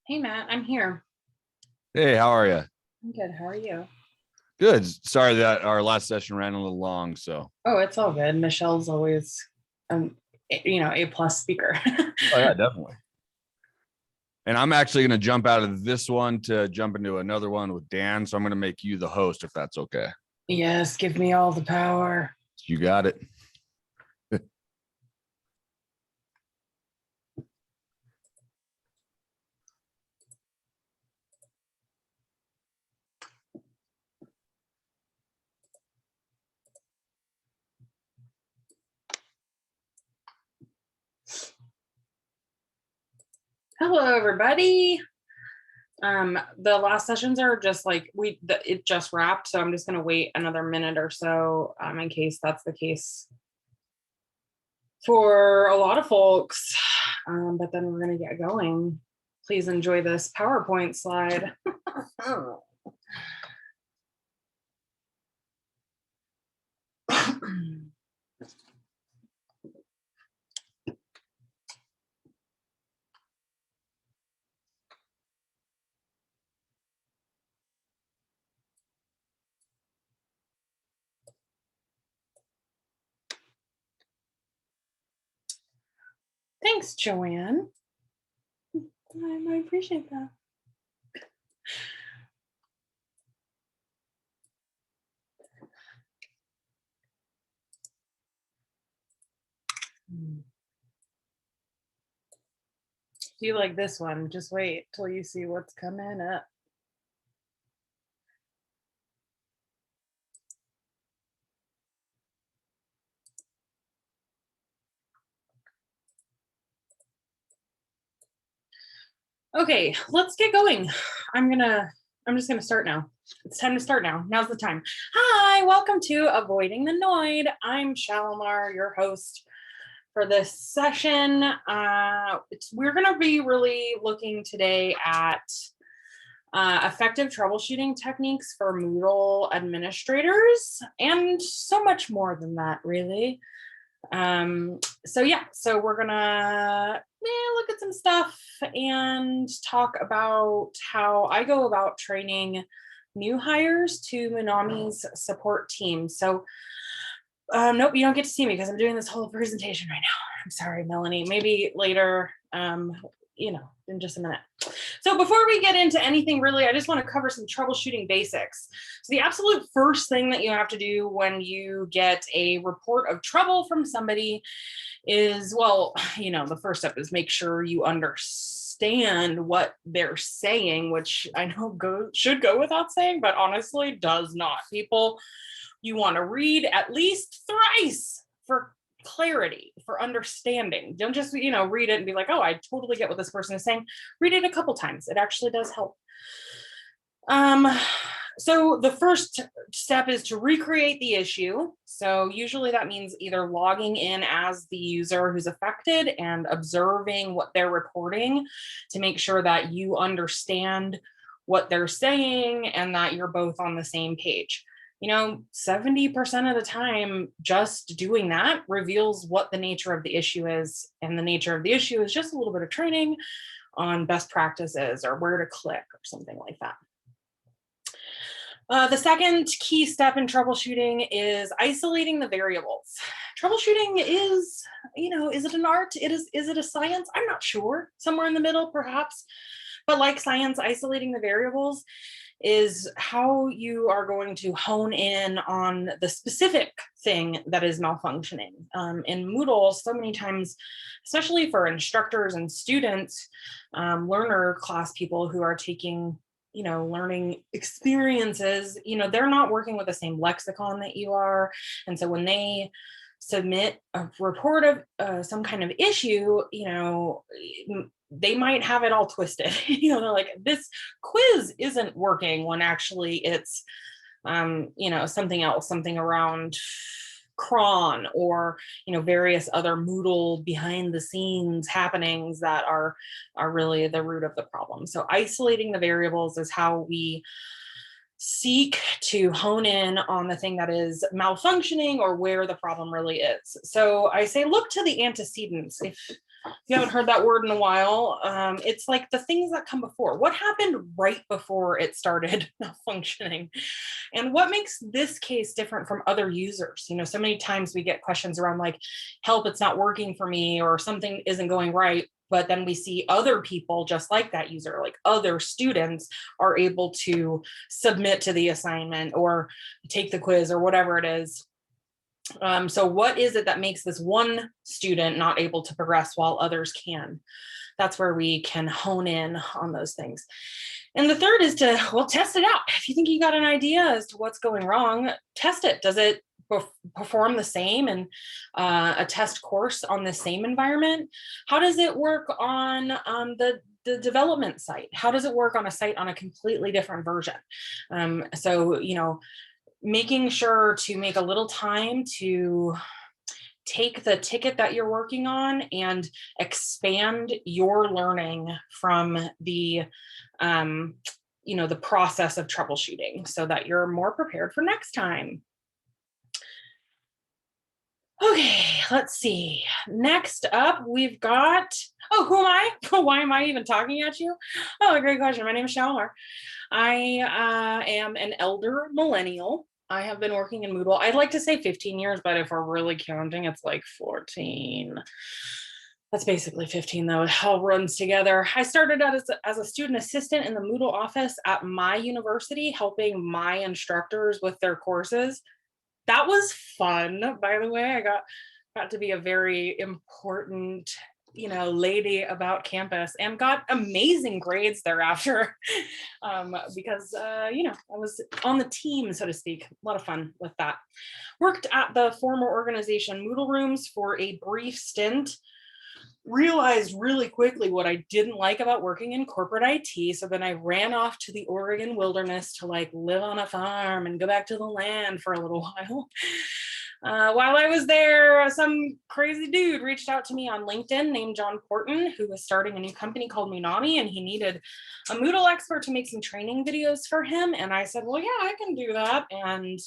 Hey, Matt, I'm here. Hey, how are you? I'm good. How are you? Good. Sorry that our last session ran a little long. Oh, it's all good. Michelle's always, A+ speaker. Oh yeah, definitely. And I'm actually going to jump out of this one to jump into another one with Dan. So I'm going to make you the host, if that's okay. Yes, give me all the power. You got it. Hello, everybody. The last sessions are just like it just wrapped, so I'm just gonna wait another minute or so in case that's the case for a lot of folks. But then we're gonna get going. Please enjoy this PowerPoint slide. Thanks, Joanne. I appreciate that. Do you like this one? Just wait till you see what's coming up. Okay, let's get going. I'm just gonna start now. It's time to start now. Now's the time. Hi, welcome to Avoiding the Noid. I'm Shalimar, your host for this session. We're gonna be really looking today at effective troubleshooting techniques for Moodle administrators, and so much more than that, really. So we're gonna look at some stuff and talk about how I go about training new hires to Minami's support team. So nope, you don't get to see me because I'm doing this whole presentation right now. I'm sorry, Melanie. Maybe later, in just a minute. So before we get into anything really, I just want to cover some troubleshooting basics. So the absolute first thing that you have to do when you get a report of trouble from somebody is, the first step is make sure you understand what they're saying, which I know should go without saying, but honestly does not. People, you want to read at least thrice for clarity, for understanding. Don't just, read it and be like, oh, I totally get what this person is saying. Read it a couple times. It actually does help. So the first step is to recreate the issue. So usually that means either logging in as the user who's affected and observing what they're reporting to make sure that you understand what they're saying and that you're both on the same page. 70% of the time, just doing that reveals what the nature of the issue is. And the nature of the issue is just a little bit of training on best practices or where to click or something like that. The second key step in troubleshooting is isolating the variables. Troubleshooting is it an art? Is it a science? I'm not sure. Somewhere in the middle, perhaps. But like science, isolating the variables is how you are going to hone in on the specific thing that is malfunctioning. In Moodle, so many times, especially for instructors and students, learner class people who are taking learning experiences, they're not working with the same lexicon that you are. And so when they submit a report of some kind of issue, they might have it all twisted. They're like, this quiz isn't working when actually it's, something else, something around cron or, various other Moodle behind the scenes happenings that are really the root of the problem. So isolating the variables is how we seek to hone in on the thing that is malfunctioning or where the problem really is. So I say, look to the antecedents. If you haven't heard that word in a while, it's like the things that come before. What happened right before it started malfunctioning? And what makes this case different from other users? You know, so many times we get questions around like, help, it's not working for me, or something isn't going right. But then we see other people just like that user, like other students are able to submit to the assignment or take the quiz or whatever it is. So what is it that makes this one student not able to progress while others can? That's where we can hone in on those things. And the third is to, well, test it out. If you think you got an idea as to what's going wrong, test it. Does it perform the same in a test course on the same environment? How does it work on the development site? How does it work on a site on a completely different version? So, you know, making sure to make a little time to take the ticket that you're working on and expand your learning from the you know, the process of troubleshooting so that you're more prepared for next time. Okay, let's see. Next up, we've got, oh, who am I? Why am I even talking at you? Oh, great question. My name is Shalimar. I am an elder millennial. I have been working in Moodle. I'd like to say 15 years, but if we're really counting, it's like 14. That's basically 15 though. It all runs together. I started out as a student assistant in the Moodle office at my university, helping my instructors with their courses. That was fun, by the way. I got to be a very important, you know, lady about campus and got amazing grades thereafter because, you know, I was on the team, so to speak. A lot of fun with that. Worked at the former organization Moodle Rooms for a brief stint. Realized really quickly what I didn't like about working in corporate IT. So then I ran off to the Oregon wilderness to like live on a farm and go back to the land for a little while. While I was there, some crazy dude reached out to me on LinkedIn named John Porton, who was starting a new company called Minami, and he needed a Moodle expert to make some training videos for him. And I said, well, yeah, I can do that. And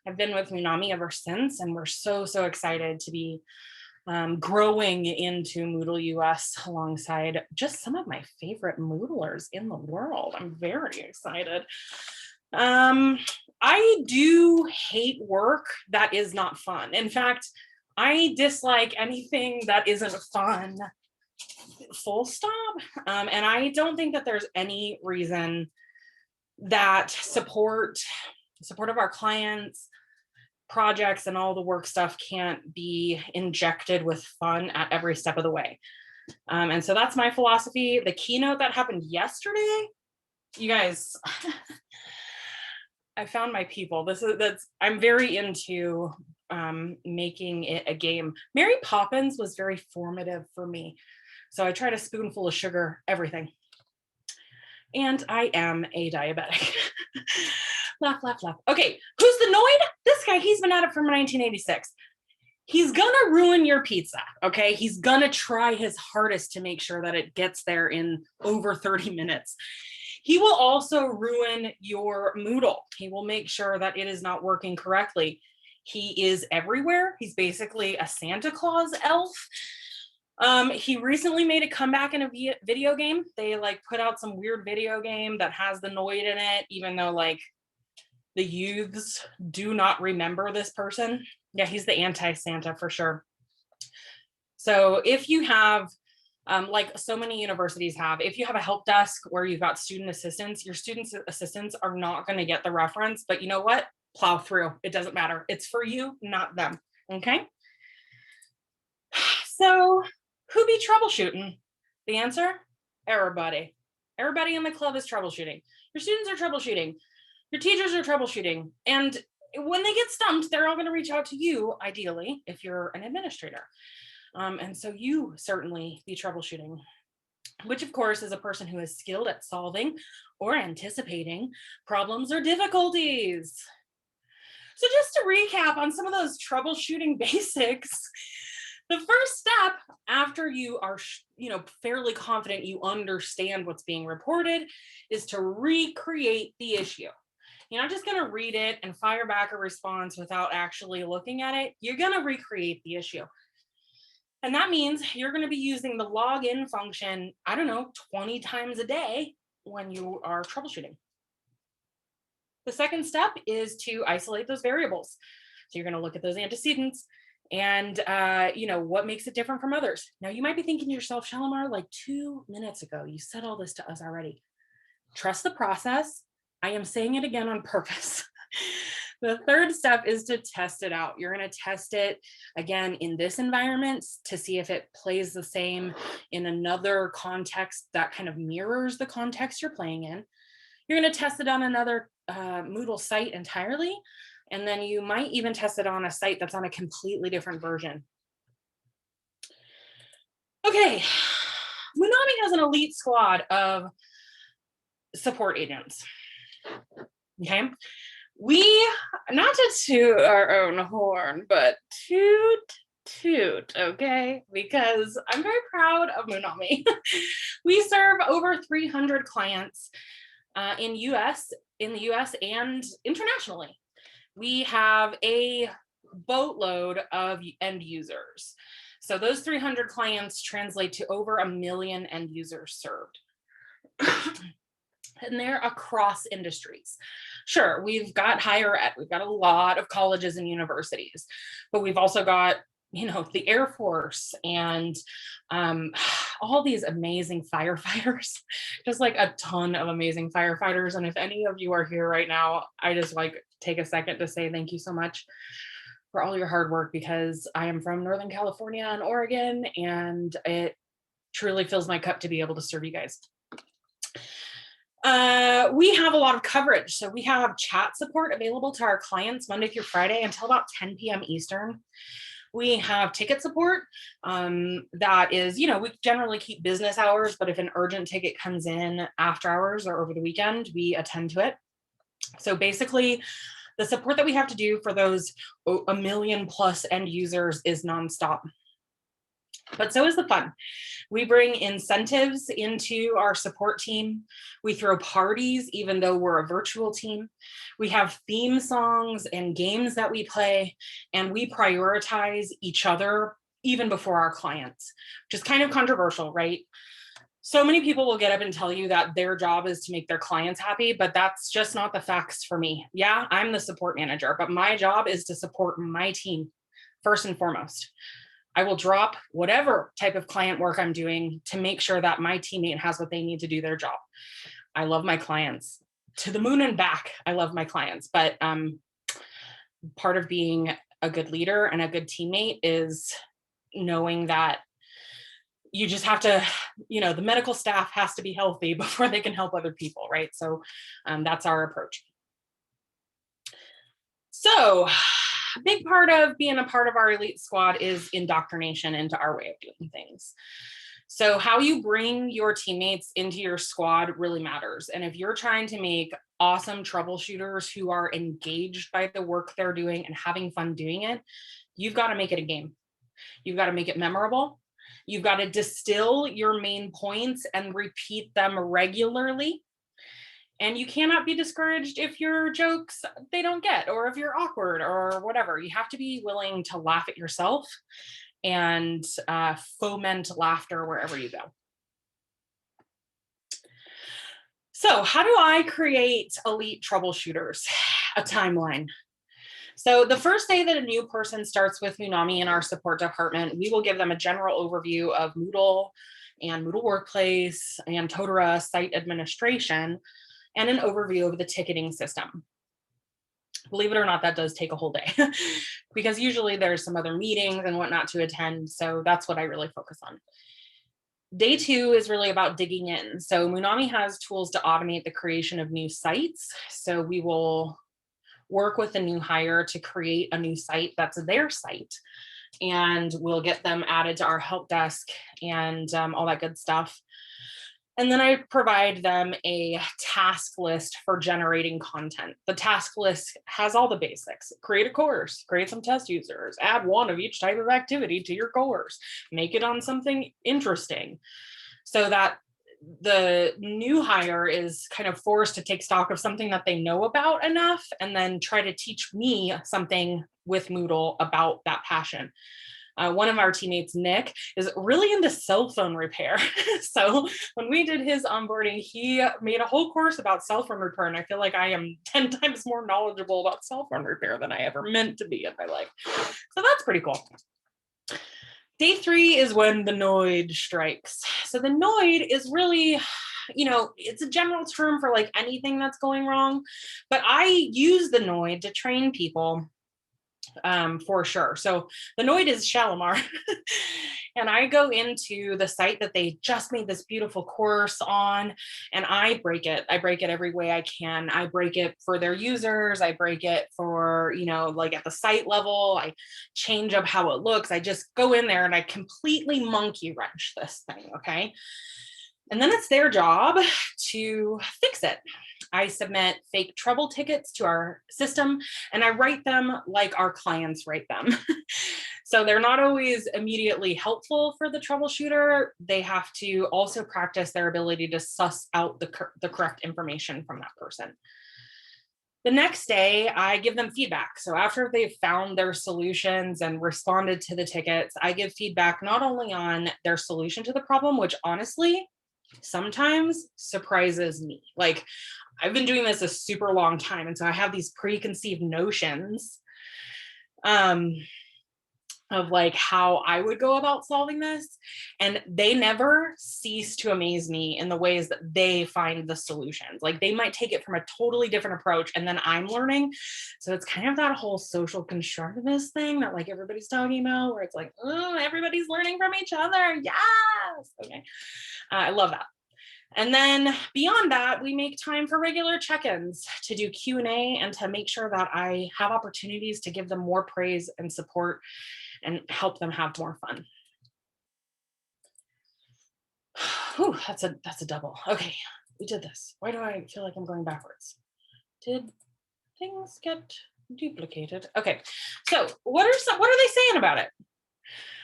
I've been with Minami ever since, and we're so excited to be growing into Moodle US alongside just some of my favorite Moodlers in the world. I'm very excited. I do hate work that is not fun. In fact, I dislike anything that isn't fun, full stop. And I don't think that there's any reason that support of our clients, projects, and all the work stuff can't be injected with fun at every step of the way. And so that's my philosophy. The keynote that happened yesterday, you guys, I found my people. I'm very into making it a game. Mary Poppins was very formative for me. So I tried a spoonful of sugar, everything. And I am a diabetic. Laugh, laugh, laugh. Okay, who's the Noid? This guy, he's been at it from 1986. He's gonna ruin your pizza, okay? He's gonna try his hardest to make sure that it gets there in over 30 minutes. He will also ruin your Moodle. He will make sure that it is not working correctly. He is everywhere. He's basically a Santa Claus elf. He recently made a comeback in a video game. They like put out some weird video game that has the Noid in it, even though like the youths do not remember this person. Yeah, he's the anti-Santa for sure. So if you have, like so many universities have, if you have a help desk where you've got student assistants, your student assistants are not going to get the reference, but you know what? Plow through. It doesn't matter. It's for you, not them. Okay. So who be troubleshooting? The answer, everybody. Everybody in the club is troubleshooting. Your students are troubleshooting. Your teachers are troubleshooting. And when they get stumped, they're all going to reach out to you, ideally, if you're an administrator. And so you certainly be troubleshooting, which of course is a person who is skilled at solving or anticipating problems or difficulties. So just to recap on some of those troubleshooting basics, the first step after you are, fairly confident you understand what's being reported is to recreate the issue. You're not just going to read it and fire back a response without actually looking at it. You're going to recreate the issue. And that means you're going to be using the login function, I don't know, 20 times a day when you are troubleshooting. The second step is to isolate those variables. So you're going to look at those antecedents and what makes it different from others. Now you might be thinking to yourself, Shalimar, like 2 minutes ago, you said all this to us already. Trust the process. I am saying it again on purpose. The third step is to test it out. You're going to test it again in this environment to see if it plays the same in another context that kind of mirrors the context you're playing in. You're going to test it on another Moodle site entirely. And then you might even test it on a site that's on a completely different version. Okay, Moonami has an elite squad of support agents. Okay, we, not to toot our own horn, but toot, okay? Because I'm very proud of Moonami. We serve over 300 clients in the US and internationally. We have a boatload of end users. So those 300 clients translate to over 1 million end users served. And they're across industries. Sure, we've got higher ed, we've got a lot of colleges and universities, but we've also got, the Air Force and all these amazing firefighters, just like a ton of amazing firefighters. And if any of you are here right now, I just take a second to say thank you so much for all your hard work, because I am from Northern California and Oregon, and it truly fills my cup to be able to serve you guys. We have a lot of coverage. So we have chat support available to our clients Monday through Friday until about 10 p.m. Eastern. We have ticket support that is, we generally keep business hours, but if an urgent ticket comes in after hours or over the weekend, we attend to it. So basically, the support that we have to do for those 1 million plus end users is nonstop. But so is the fun. We bring incentives into our support team. We throw parties, even though we're a virtual team. We have theme songs and games that we play, and we prioritize each other even before our clients, which is kind of controversial, right? So many people will get up and tell you that their job is to make their clients happy, but that's just not the facts for me. Yeah, I'm the support manager, but my job is to support my team first and foremost. I will drop whatever type of client work I'm doing to make sure that my teammate has what they need to do their job. I love my clients to the moon and back. I love my clients, but part of being a good leader and a good teammate is knowing that you just have to, the medical staff has to be healthy before they can help other people, right? So that's our approach. So a big part of being a part of our elite squad is indoctrination into our way of doing things. So how you bring your teammates into your squad really matters. And if you're trying to make awesome troubleshooters who are engaged by the work they're doing and having fun doing it, you've got to make it a game. You've got to make it memorable. You've got to distill your main points and repeat them regularly. And you cannot be discouraged if your jokes they don't get, or if you're awkward or whatever. You have to be willing to laugh at yourself and foment laughter wherever you go. So how do I create elite troubleshooters? A timeline. So the first day that a new person starts with Moonami in our support department, we will give them a general overview of Moodle and Moodle Workplace and Totara site administration, and an overview of the ticketing system. Believe it or not, that does take a whole day because usually there's some other meetings and whatnot to attend. So that's what I really focus on. Day 2 is really about digging in. So Moonami has tools to automate the creation of new sites. So we will work with a new hire to create a new site that's their site, and we'll get them added to our help desk and all that good stuff. And then I provide them a task list for generating content. The task list has all the basics. Create a course, create some test users, add one of each type of activity to your course, make it on something interesting, so that the new hire is kind of forced to take stock of something that they know about enough and then try to teach me something with Moodle about that passion. One of our teammates, Nick, is really into cell phone repair. So when we did his onboarding, he made a whole course about cell phone repair. And I feel like I am 10 times more knowledgeable about cell phone repair than I ever meant to be in my life. So that's pretty cool. Day 3 is when the Noid strikes. So the Noid is really, it's a general term for like anything that's going wrong, but I use the Noid to train people for sure. So the Noid is Shalimar. And I go into the site that they just made this beautiful course on, and I break it. I break it every way I can. I break it for their users. I break it for, like at the site level. I change up how it looks. I just go in there and I completely monkey wrench this thing, okay? And then it's their job to fix it. I submit fake trouble tickets to our system, and I write them like our clients write them. So they're not always immediately helpful for the troubleshooter. They have to also practice their ability to suss out the correct information from that person. The next day, I give them feedback. So after they've found their solutions and responded to the tickets, I give feedback not only on their solution to the problem, which honestly, sometimes surprises me. Like, I've been doing this a super long time, and so I have these preconceived notions of like how I would go about solving this, and they never cease to amaze me in the ways that they find the solutions. Like, they might take it from a totally different approach, and then I'm learning. So it's kind of that whole social constructivist thing that like everybody's talking about, where it's like, oh, everybody's learning from each other. Yes. Okay. I love that. And then beyond that, we make time for regular check-ins to do Q&A and to make sure that I have opportunities to give them more praise and support and help them have more fun. Whew, that's a double. Okay, we did this. Why do I feel like I'm going backwards? Did things get duplicated? Okay, so what are they saying about it?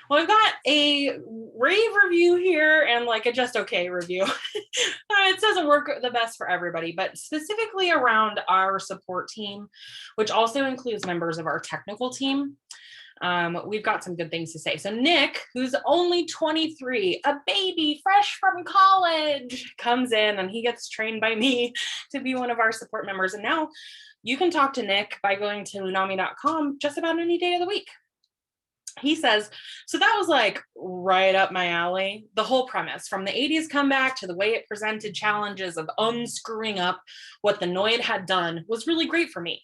Well, I've got a rave review here and like a just okay review. It doesn't work the best for everybody, but specifically around our support team, which also includes members of our technical team, we've got some good things to say. So Nick, who's only 23, a baby fresh from college, comes in and he gets trained by me to be one of our support members. And now you can talk to Nick by going to unami.com just about any day of the week. He says, so that was like right up my alley. The whole premise, from the 80s comeback to the way it presented challenges of unscrewing up what the Noid had done, was really great for me.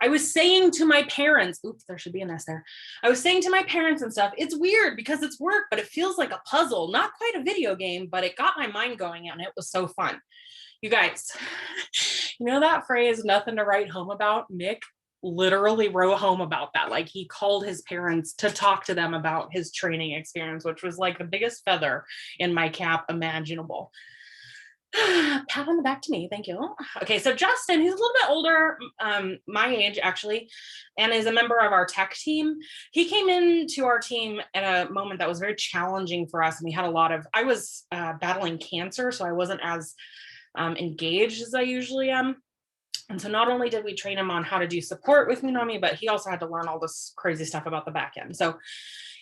I was saying to my parents, oops, there should be an S there. I was saying to my parents and stuff, it's weird because it's work, but it feels like a puzzle, not quite a video game, but it got my mind going and it was so fun. You guys, you know that phrase, nothing to write home about? Nick literally wrote home about that. Like, he called his parents to talk to them about his training experience, which was like the biggest feather in my cap imaginable. Pat on the back to me, thank you. Okay, so Justin, he's a little bit older, my age actually, and is a member of our tech team. He came into our team at a moment that was very challenging for us, and we had I was battling cancer, so I wasn't as engaged as I usually am. And so not only did we train him on how to do support with Unami, but he also had to learn all this crazy stuff about the back end. So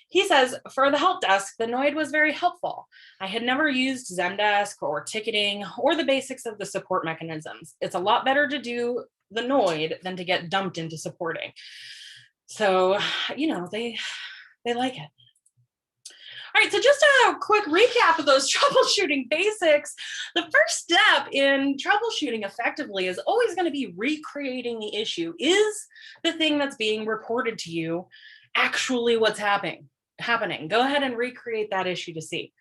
he says, for the help desk, the Noid was very helpful. I had never used Zendesk or ticketing or the basics of the support mechanisms. It's a lot better to do the Noid than to get dumped into supporting. So, they like it. All right, so just a quick recap of those troubleshooting basics. The first step in troubleshooting effectively is always going to be recreating the issue. Is the thing that's being reported to you actually what's happening? Go ahead and recreate that issue to see.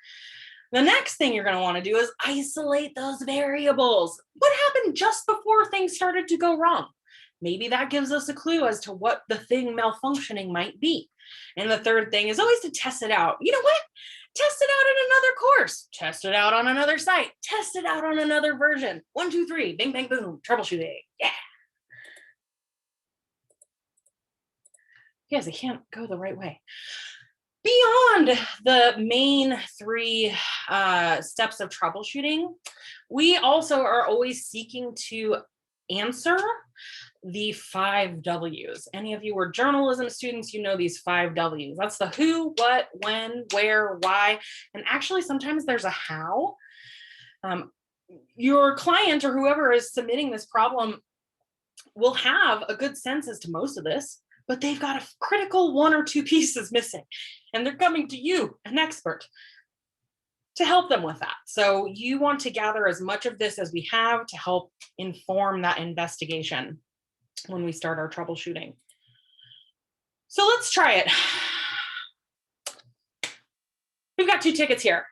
The next thing you're going to want to do is isolate those variables. What happened just before things started to go wrong? Maybe that gives us a clue as to what the thing malfunctioning might be. And the third thing is always to test it out. You know what? Test it out in another course. Test it out on another site. Test it out on another version. 1, 2, 3, bing, bang, boom, troubleshooting. Yeah. Yes, I can't go the right way. Beyond the main 3 steps of troubleshooting, we also are always seeking to answer the 5 W's. Any of you were journalism students, you know these 5 W's. That's the who, what, when, where, why, and actually sometimes there's a how. Your client or whoever is submitting this problem will have a good sense as to most of this, but they've got a critical 1 or 2 pieces missing, and they're coming to you, an expert, to help them with that. So you want to gather as much of this as we have to help inform that investigation when we start our troubleshooting. So let's try it. We've got 2 tickets here.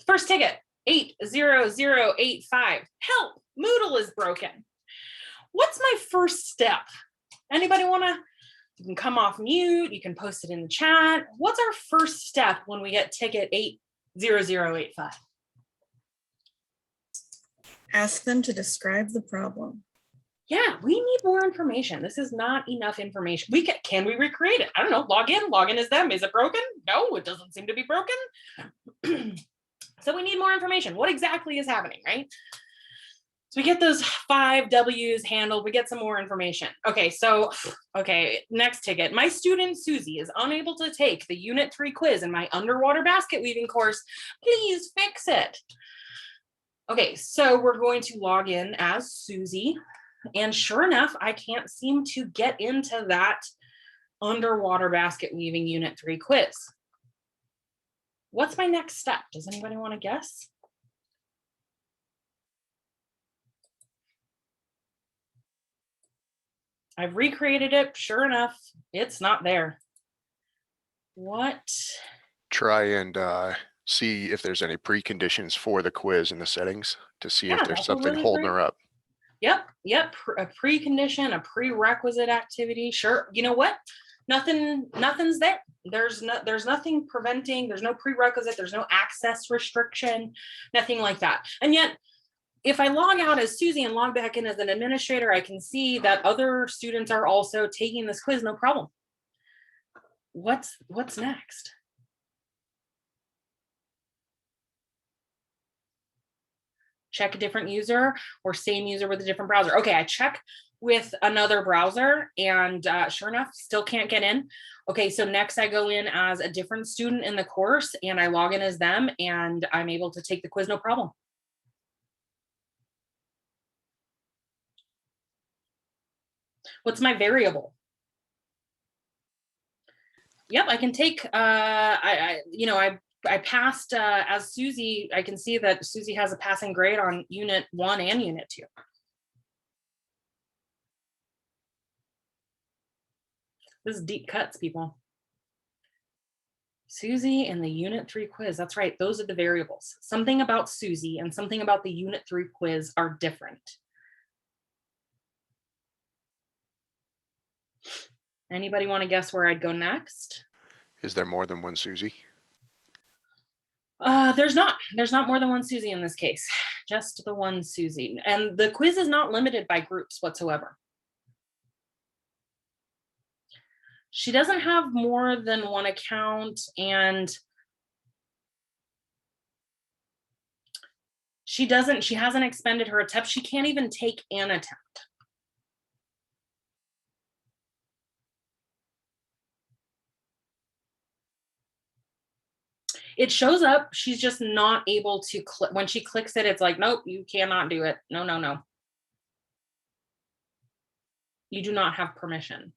First ticket, 80085. Help, Moodle is broken. What's my first step? Anybody wanna? You can come off mute, you can post it in the chat. What's our first step when we get ticket 80085? Ask them to describe the problem. Yeah, we need more information. This is not enough information. Can we recreate it? I don't know. Log in as them. Is it broken? No, it doesn't seem to be broken. So we need more information. What exactly is happening, right? So we get those 5 W's handled. We get some more information. Okay, next ticket. My student Susie is unable to take the Unit 3 quiz in my underwater basket weaving course. Please fix it. Okay, so we're going to log in as Susie. And sure enough, I can't seem to get into that underwater basket weaving Unit 3 quiz. What's my next step? Does anybody want to guess? I've recreated it. Sure enough, it's not there. What? Try and see if there's any preconditions for the quiz in the settings to see if there's something holding her up. Yep. A precondition, a prerequisite activity. Sure. You know what? Nothing's there. There's nothing preventing. There's no prerequisite. There's no access restriction. Nothing like that. And yet, if I log out as Susie and log back in as an administrator, I can see that other students are also taking this quiz. No problem. What's next? Check a different user or same user with a different browser. Okay, I check with another browser and sure enough, still can't get in. Okay, so next I go in as a different student in the course and I log in as them and I'm able to take the quiz, no problem. What's my variable? Yep, I can take, I passed as Susie. I can see that Susie has a passing grade on Unit 1 and Unit 2. This is deep cuts, people. Susie and the Unit 3 quiz. That's right. Those are the variables. Something about Susie and something about the Unit 3 quiz are different. Anybody want to guess where I'd go next? Is there more than one Susie? There's not more than one Susie in this case, just the one Susie. And the quiz is not limited by groups whatsoever. She doesn't have more than one account and she hasn't expended her attempt. She can't even take an attempt. It shows up, she's just not able to click. When she clicks it, it's like, nope, you cannot do it. No. You do not have permission.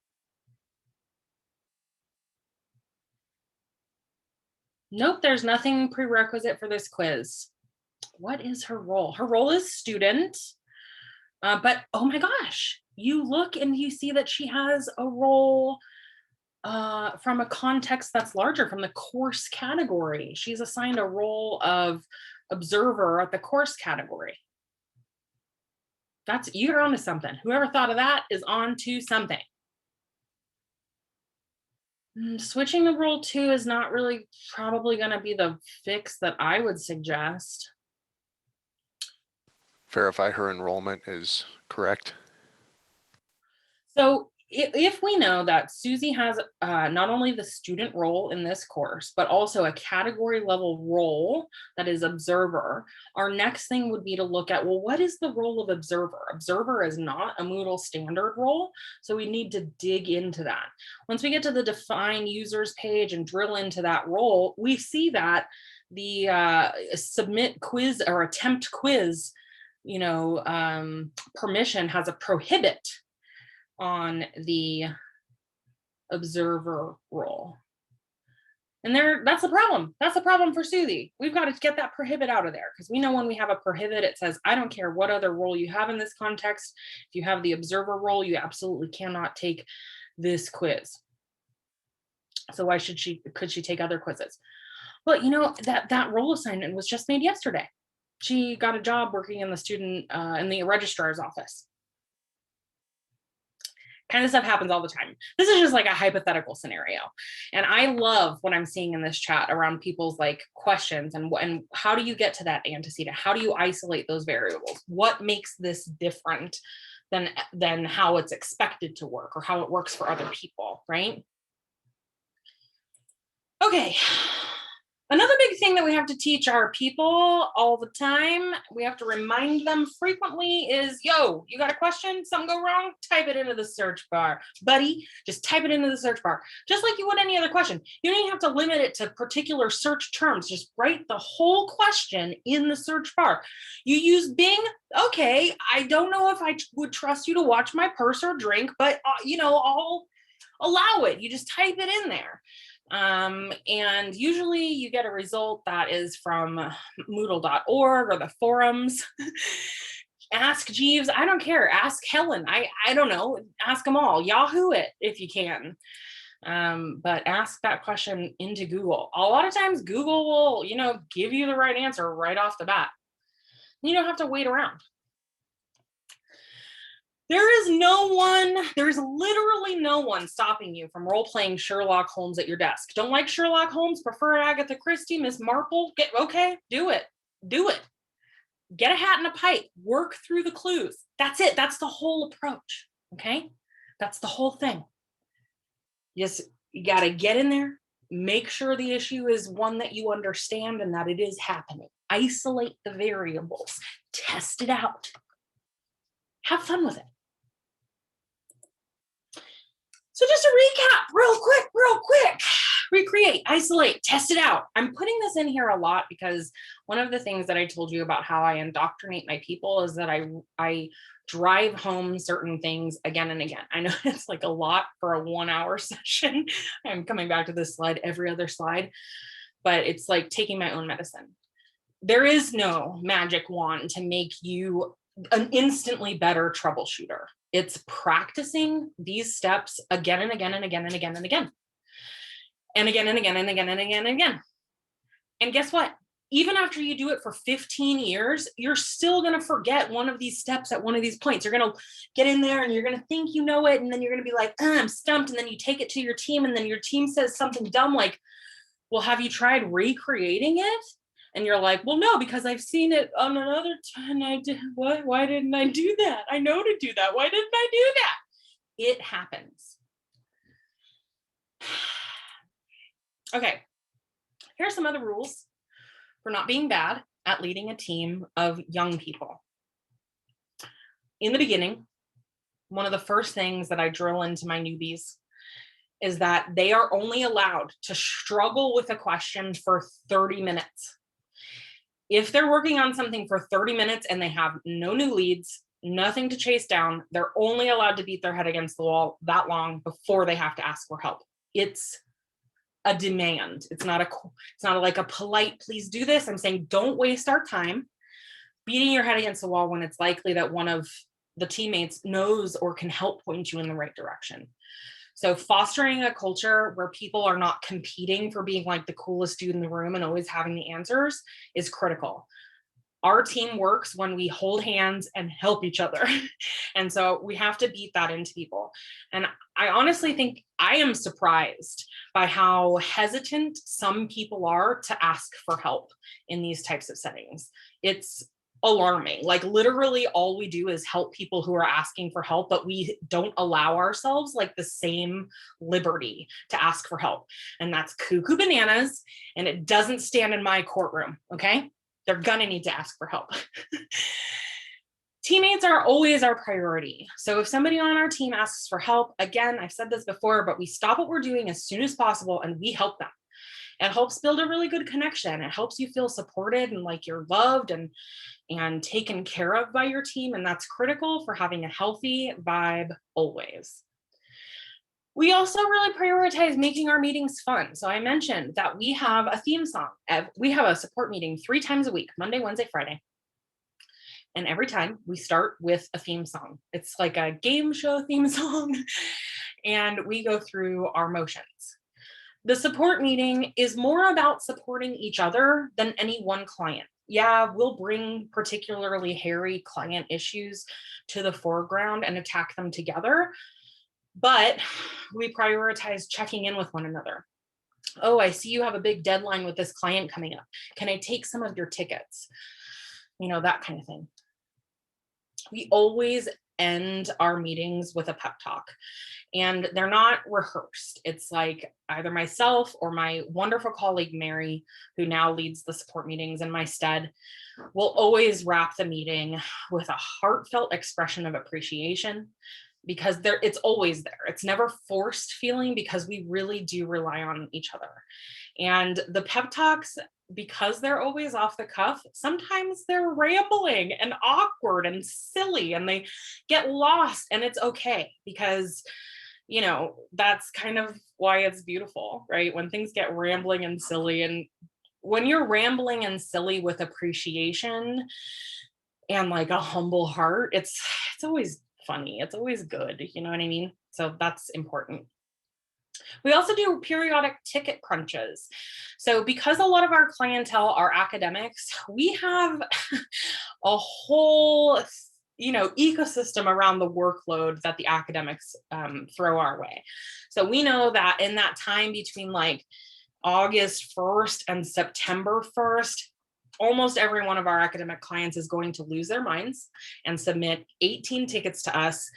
Nope, there's nothing prerequisite for this quiz. What is her role? Her role is student, but oh my gosh, you look and you see that she has a role from a context that's larger, from the course category. She's assigned a role of observer at the course category. You're onto something. Whoever thought of that is on to something. Switching the role 2 is not really probably going to be the fix that I would suggest. Verify her enrollment is correct. So if we know that Susie has not only the student role in this course, but also a category level role that is observer, our next thing would be to look at, well, what is the role of observer? Observer is not a Moodle standard role, so we need to dig into that. Once we get to the define users page and drill into that role, we see that the submit quiz or attempt quiz, permission has a prohibit on the observer role. And that's the problem. That's the problem for Susie. We've got to get that prohibit out of there, because we know when we have a prohibit, it says, I don't care what other role you have in this context. If you have the observer role, you absolutely cannot take this quiz. So why could she take other quizzes? Well, that role assignment was just made yesterday. She got a job working in the student, in the registrar's office. Kind of stuff happens all the time. This is just like a hypothetical scenario. And I love what I'm seeing in this chat around people's like questions and how do you get to that antecedent? How do you isolate those variables? What makes this different than how it's expected to work or how it works for other people, right? Okay. Another big thing that we have to teach our people all the time, we have to remind them frequently is, yo, you got a question? Something go wrong? Type it into the search bar. Buddy, just type it into the search bar. Just like you would any other question. You don't even have to limit it to particular search terms. Just write the whole question in the search bar. You use Bing? Okay, I don't know if I would trust you to watch my purse or drink, but I'll allow it. You just type it in there. And usually you get a result that is from Moodle.org or the forums. Ask Jeeves, I don't care. Ask Helen, I don't know. Ask them all. Yahoo it if you can. But ask that question into Google. A lot of times Google will, give you the right answer right off the bat. You don't have to wait around. There is literally no one stopping you from role-playing Sherlock Holmes at your desk. Don't like Sherlock Holmes, prefer Agatha Christie, Miss Marple? Do it. Get a hat and a pipe, work through the clues. That's it, that's the whole approach, okay? That's the whole thing. Yes, you gotta get in there, make sure the issue is one that you understand and that it is happening. Isolate the variables, test it out. Have fun with it. So just to recap real quick, recreate, isolate, test it out. I'm putting this in here a lot because one of the things that I told you about how I indoctrinate my people is that I drive home certain things again and again. I know it's like a lot for a 1-hour session. I'm coming back to this slide, every other slide, but it's like taking my own medicine. There is no magic wand to make you an instantly better troubleshooter. It's practicing these steps again and again and again and again and again. And again and again and again and again and again. And guess what? Even after you do it for 15 years, you're still going to forget one of these steps at one of these points. You're going to get in there and you're going to think you know it. And then you're going to be like, I'm stumped. And then you take it to your team and then your team says something dumb like, well, have you tried recreating it? And you're like, well, no, because I've seen it on another time. I did. What? Why didn't I do that? I know to do that. Why didn't I do that? It happens. Okay. Here are some other rules for not being bad at leading a team of young people. In the beginning, one of the first things that I drill into my newbies is that they are only allowed to struggle with a question for 30 minutes. If they're working on something for 30 minutes and they have no new leads, nothing to chase down, they're only allowed to beat their head against the wall that long before they have to ask for help. It's a demand. It's not like a polite, please do this. I'm saying don't waste our time beating your head against the wall when it's likely that one of the teammates knows or can help point you in the right direction. So fostering a culture where people are not competing for being like the coolest dude in the room and always having the answers is critical. Our team works when we hold hands and help each other. And so we have to beat that into people. And I honestly think I am surprised by how hesitant some people are to ask for help in these types of settings. It's alarming. Like literally all we do is help people who are asking for help, but we don't allow ourselves like the same liberty to ask for help. And that's cuckoo bananas, and it doesn't stand in my courtroom, okay? They're gonna need to ask for help. Teammates are always our priority. So if somebody on our team asks for help, again, I've said this before, but we stop what we're doing as soon as possible and we help them. It helps build a really good connection. It helps you feel supported and like you're loved and taken care of by your team. And that's critical for having a healthy vibe always. We also really prioritize making our meetings fun. So I mentioned that we have a theme song. We have a support meeting 3 times a week, Monday, Wednesday, Friday. And every time we start with a theme song. It's like a game show theme song. And we go through our motions. The support meeting is more about supporting each other than any one client. Yeah, we'll bring particularly hairy client issues to the foreground and attack them together, but we prioritize checking in with one another. Oh, I see you have a big deadline with this client coming up. Can I take some of your tickets? You know, that kind of thing. We always end our meetings with a pep talk, and they're not rehearsed. It's like either myself or my wonderful colleague, Mary, who now leads the support meetings in my stead, will always wrap the meeting with a heartfelt expression of appreciation, because it's always there. It's never forced feeling, because we really do rely on each other. And the pep talks, because they're always off the cuff, sometimes they're rambling and awkward and silly and they get lost, and it's okay, because you know, that's kind of why it's beautiful, right? When things get rambling and silly, and when you're rambling and silly with appreciation and like a humble heart, it's always funny. It's always good. You know what I mean? So that's important. We also do periodic ticket crunches. So because a lot of our clientele are academics, we have a whole ecosystem around the workload that the academics throw our way. So we know that in that time between like August 1st and September 1st, almost every one of our academic clients is going to lose their minds and submit 18 tickets to us,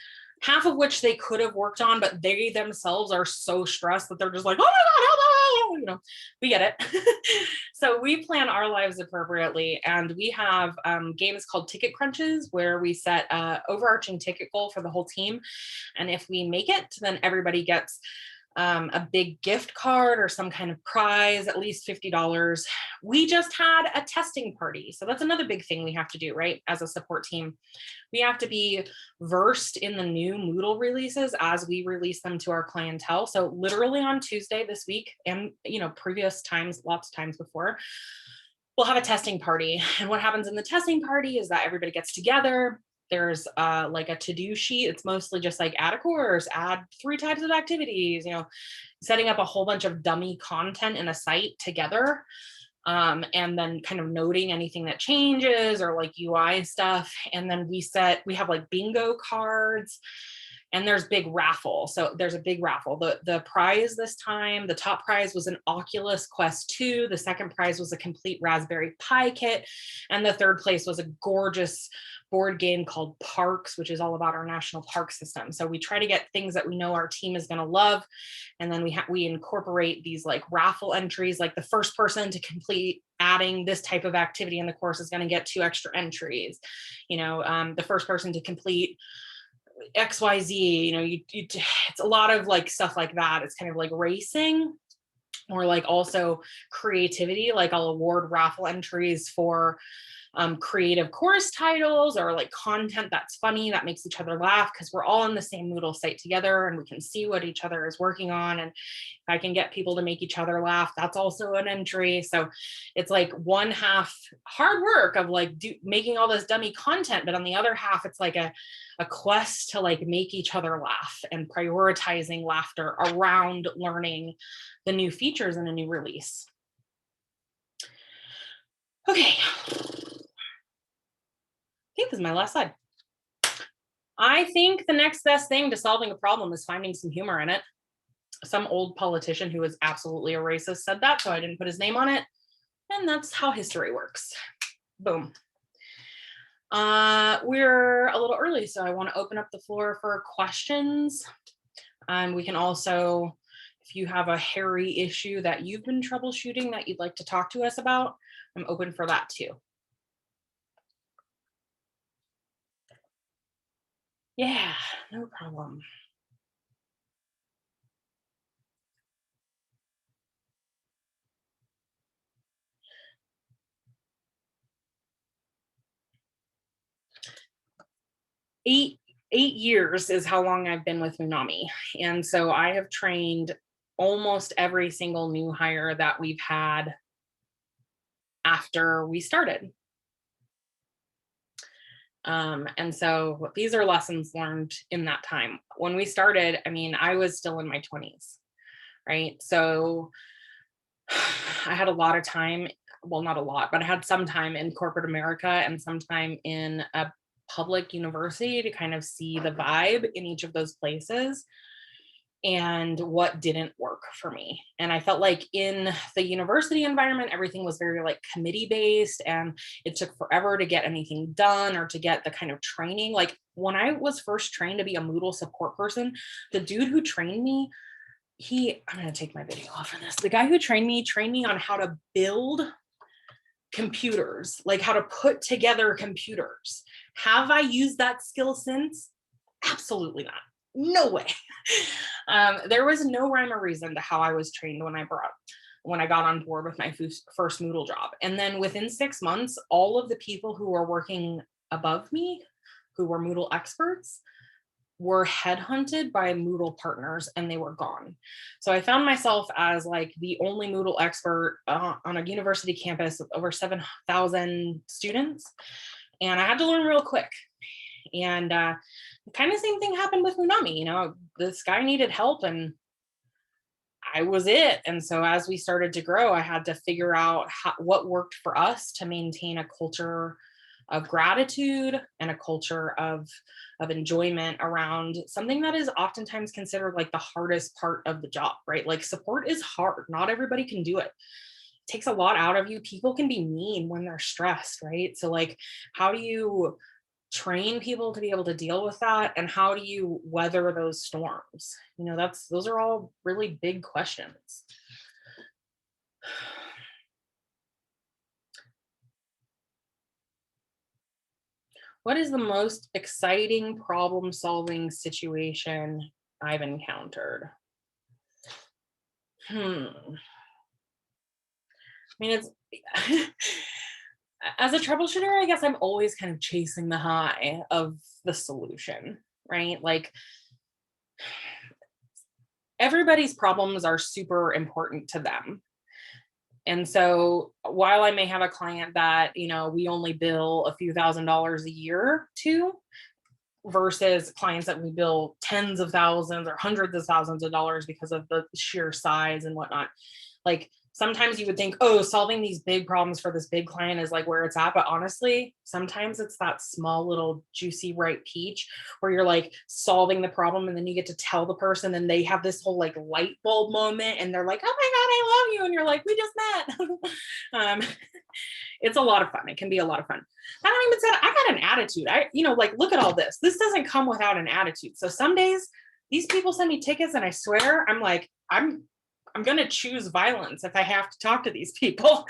half of which they could have worked on, but they themselves are so stressed that they're just like, oh my God, you know, we get it. So we plan our lives appropriately. And we have games called ticket crunches, where we set an overarching ticket goal for the whole team. And if we make it, then everybody gets a big gift card or some kind of prize, at least $50. We just had a testing party. So that's another big thing we have to do, right? As a support team, we have to be versed in the new Moodle releases as we release them to our clientele. So literally on Tuesday this week, and previous times, lots of times before, we'll have a testing party. And what happens in the testing party is that everybody gets together. There's like a to-do sheet. It's mostly just like add a course, add 3 types of activities, setting up a whole bunch of dummy content in a site together. And then kind of noting anything that changes or like UI stuff. And then we have like bingo cards, and there's big raffle. So there's a big raffle. The prize this time, the top prize was an Oculus Quest 2. The second prize was a complete Raspberry Pi kit. And the third place was a gorgeous board game called Parks, which is all about our national park system. So we try to get things that we know our team is going to love. And then we incorporate these like raffle entries, like the first person to complete adding this type of activity in the course is going to get 2 extra entries. The first person to complete XYZ, it's a lot of like stuff like that. It's kind of like racing, or like also creativity. Like I'll award raffle entries for creative course titles, or like content that's funny, that makes each other laugh, because we're all on the same Moodle site together and we can see what each other is working on. And if I can get people to make each other laugh, that's also an entry. So it's like one half hard work of like making all this dummy content, but on the other half, it's like a quest to like make each other laugh and prioritizing laughter around learning the new features in a new release. Okay. I think this is my last slide. I think the next best thing to solving a problem is finding some humor in it. Some old politician who was absolutely a racist said that, so I didn't put his name on it. And that's how history works. Boom. We're a little early, so I want to open up the floor for questions. We can also, if you have a hairy issue that you've been troubleshooting that you'd like to talk to us about, I'm open for that too. Yeah, no problem. Eight years is how long I've been with Moonami. And so I have trained almost every single new hire that we've had after we started. And so these are lessons learned in that time. When we started, I mean, I was still in my 20s, right? So I had a lot of time, well, not a lot, but I had some time in corporate America and some time in a public university to kind of see the vibe in each of those places and what didn't work for me. And I felt like in the university environment, everything was very like committee based and it took forever to get anything done or to get the kind of training. Like when I was first trained to be a Moodle support person, the dude who trained me, I'm going to take my video off for this. The guy who trained me on how to build computers, like how to put together computers. Have I used that skill since? Absolutely not. No way. There was no rhyme or reason to how I was trained when I got on board with my first Moodle job. And then within 6 months, all of the people who were working above me, who were Moodle experts, were headhunted by Moodle partners and they were gone. So I found myself as like the only Moodle expert on a university campus with over 7,000 students. And I had to learn real quick. And kind of same thing happened with Moonami. You know, this guy needed help and I was it. And so as we started to grow, I had to figure out what worked for us to maintain a culture of gratitude and a culture of enjoyment around something that is oftentimes considered like the hardest part of the job, right? Like support is hard. Not everybody can do it. It takes a lot out of you. People can be mean when they're stressed, right? So like, how do you train people to be able to deal with that? And how do you weather those storms? You know, those are all really big questions. What is the most exciting problem-solving situation I've encountered? I mean, it's as a troubleshooter, I guess I'm always kind of chasing the high of the solution, right? Like everybody's problems are super important to them. And so while I may have a client that, you know, we only bill a few $1,000s a year to versus clients that we bill tens of thousands or hundreds of thousands of dollars because of the sheer size and whatnot. Like sometimes you would think, oh, solving these big problems for this big client is like where it's at. But honestly, sometimes it's that small little juicy ripe peach where you're like solving the problem and then you get to tell the person and they have this whole like light bulb moment and they're like, oh my God, I love you. And you're like, we just met. It's a lot of fun. It can be a lot of fun. I don't even say I got an attitude. Like, look at all this. This doesn't come without an attitude. So some days these people send me tickets and I swear I'm like, I'm going to choose violence if I have to talk to these people.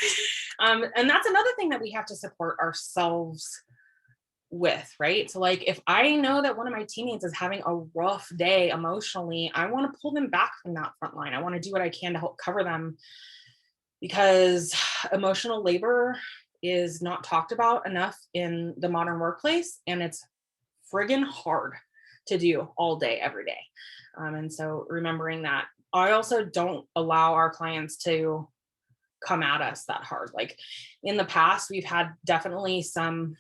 And that's another thing that we have to support ourselves with, right? So like, if I know that one of my teammates is having a rough day emotionally, I want to pull them back from that front line. I want to do what I can to help cover them because emotional labor is not talked about enough in the modern workplace. And it's friggin' hard to do all day, every day. And so remembering that. I also don't allow our clients to come at us that hard. Like in the past, we've had definitely some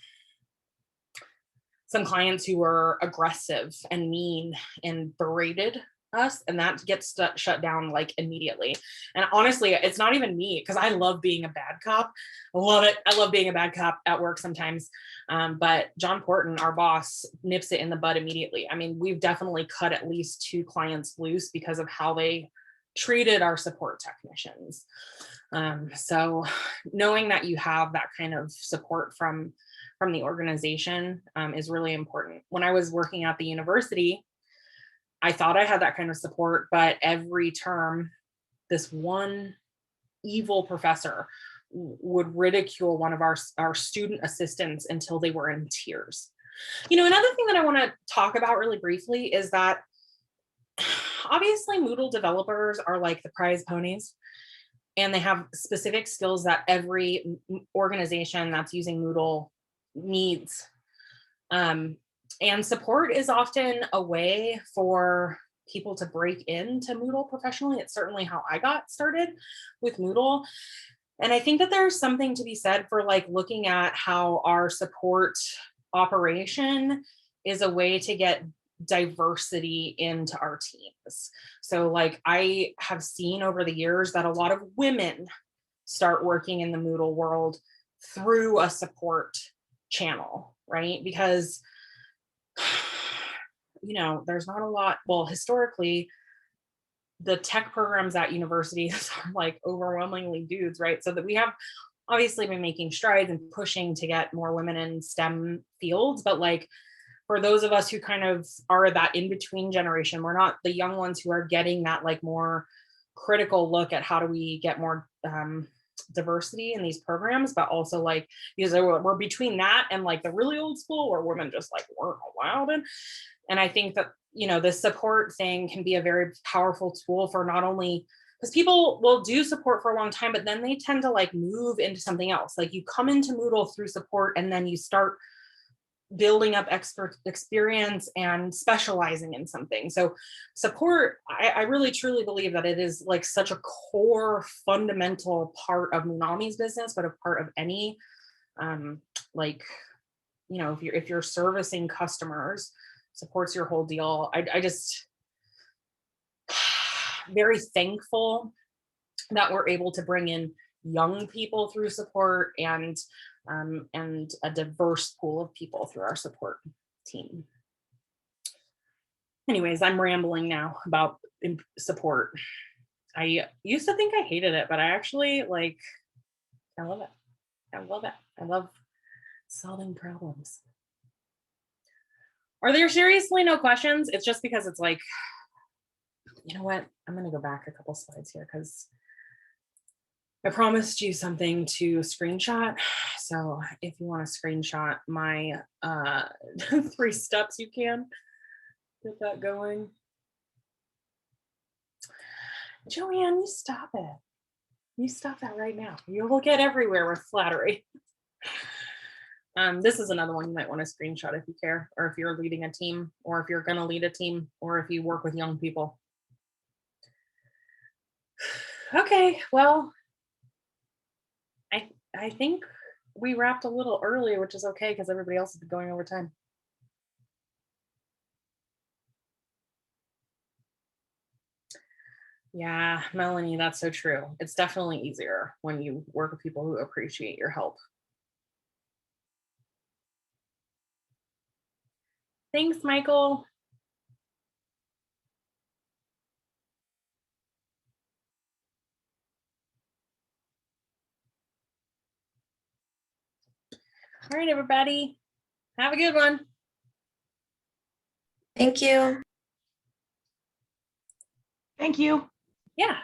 clients who were aggressive and mean and berated us, and that gets shut down like immediately. And honestly, it's not even me because I love being a bad cop. I love it. I love being a bad cop at work sometimes. But John Porton, our boss, nips it in the bud immediately. I mean, we've definitely cut at least 2 clients loose because of how they treated our support technicians. So knowing that you have that kind of support from from the organization is really important. When I was working at the university, I thought I had that kind of support, but every term, this one evil professor would ridicule one of our student assistants until they were in tears. You know, another thing that I want to talk about really briefly is that obviously Moodle developers are like the prize ponies, and they have specific skills that every organization that's using Moodle needs. And support is often a way for people to break into Moodle professionally. It's certainly how I got started with Moodle. And I think that there's something to be said for like looking at how our support operation is a way to get diversity into our teams. So like I have seen over the years that a lot of women start working in the Moodle world through a support channel, right? Because you know, there's not a lot, well, historically, the tech programs at universities are like overwhelmingly dudes, right? So that we have obviously been making strides and pushing to get more women in STEM fields, but like for those of us who kind of are that in-between generation, we're not the young ones who are getting that like more critical look at how do we get more diversity in these programs, but also like because we're between that and like the really old school where women just like weren't allowed in. And I think that, you know, this support thing can be a very powerful tool for not only because people will do support for a long time, but then they tend to like move into something else. Like you come into Moodle through support and then you start building up expert experience and specializing in something. So support, I really truly believe that it is like such a core fundamental part of Moonami's business, but a part of any like, you know, if you're servicing customers, supports your whole deal. I just very thankful that we're able to bring in young people through support and a diverse pool of people through our support team. Anyways, I'm rambling now about support. I used to think I hated it, but I actually like, I love it. I love it. I love solving problems. Are there seriously no questions? It's just because it's like, you know what? I'm going to go back a couple slides here because I promised you something to screenshot. So if you want to screenshot my 3 steps, you can get that going. Joanne, you stop it. You stop that right now. You will get everywhere with flattery. This is another one you might want to screenshot if you care, or if you're leading a team, or if you're going to lead a team, or if you work with young people. Okay, well, I think we wrapped a little early, which is okay because everybody else has been going over time. Yeah, Melanie, that's so true. It's definitely easier when you work with people who appreciate your help. Thanks, Michael. All right, everybody. Have a good one. Thank you. Thank you. Yeah.